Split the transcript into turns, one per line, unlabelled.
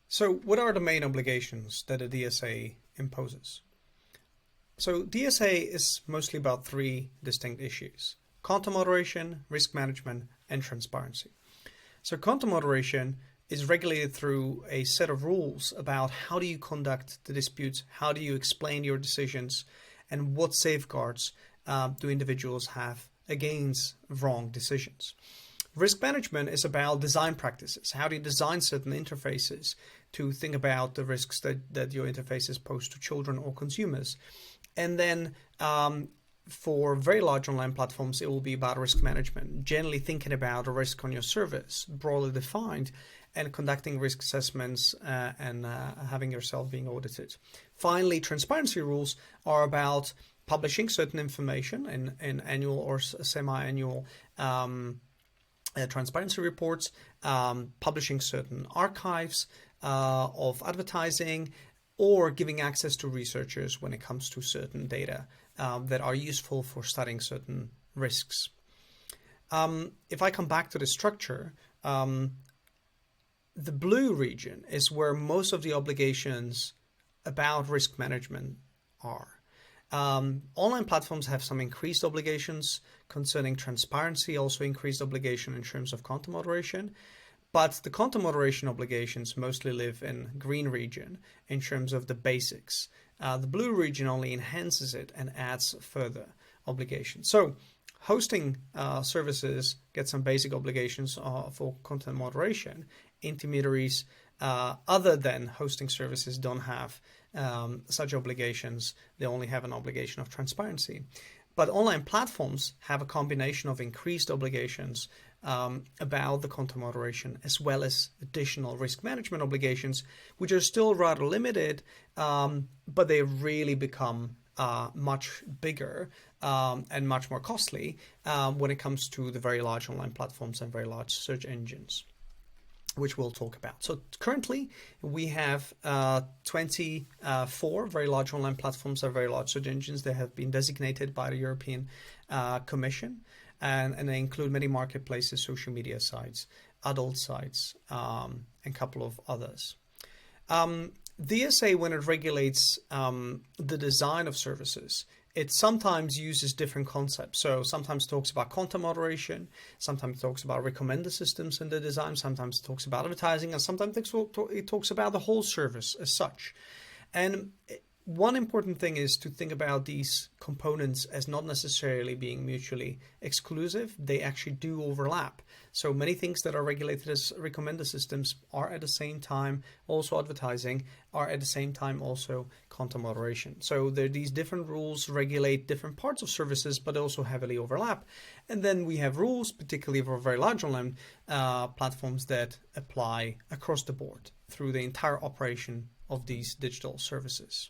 So what are the main obligations that a DSA imposes? So DSA is mostly about three distinct issues: content moderation, risk management, and transparency. So content moderation is regulated through a set of rules about how do you conduct the disputes, how do you explain your decisions, and what safeguards do individuals have against wrong decisions. Risk management is about design practices. How do you design certain interfaces to think about the risks that your interfaces pose to children or consumers? And then for very large online platforms, it will be about risk management, generally thinking about a risk on your service, broadly defined, and conducting risk assessments and having yourself being audited. Finally, transparency rules are about publishing certain information in annual or semi-annual transparency reports, publishing certain archives of advertising, or giving access to researchers when it comes to certain data that are useful for studying certain risks. If I come back to the structure, the blue region is where most of the obligations about risk management are. Online platforms have some increased obligations concerning transparency, also increased obligation in terms of content moderation. But the content moderation obligations mostly live in green region in terms of the basics. The blue region only enhances it and adds further obligations. So hosting services get some basic obligations for content moderation. Intermediaries other than hosting services don't have such obligations. They only have an obligation of transparency. But online platforms have a combination of increased obligations about the content moderation, as well as additional risk management obligations, which are still rather limited, but they really become much bigger and much more costly when it comes to the very large online platforms and very large search engines, which we'll talk about. So currently we have 24 very large online platforms or very large search engines that have been designated by the European Commission. And they include many marketplaces, social media sites, adult sites, and a couple of others. DSA, when it regulates the design of services, it sometimes uses different concepts. So sometimes it talks about content moderation, sometimes it talks about recommender systems in the design, sometimes it talks about advertising, and sometimes it talks about the whole service as such. And one important thing is to think about these components as not necessarily being mutually exclusive. They actually do overlap. So many things that are regulated as recommender systems are at the same time also advertising, are at the same time also content moderation. So these different rules regulate different parts of services, but also heavily overlap. And then we have rules, particularly for very large online platforms, that apply across the board through the entire operation of these digital services.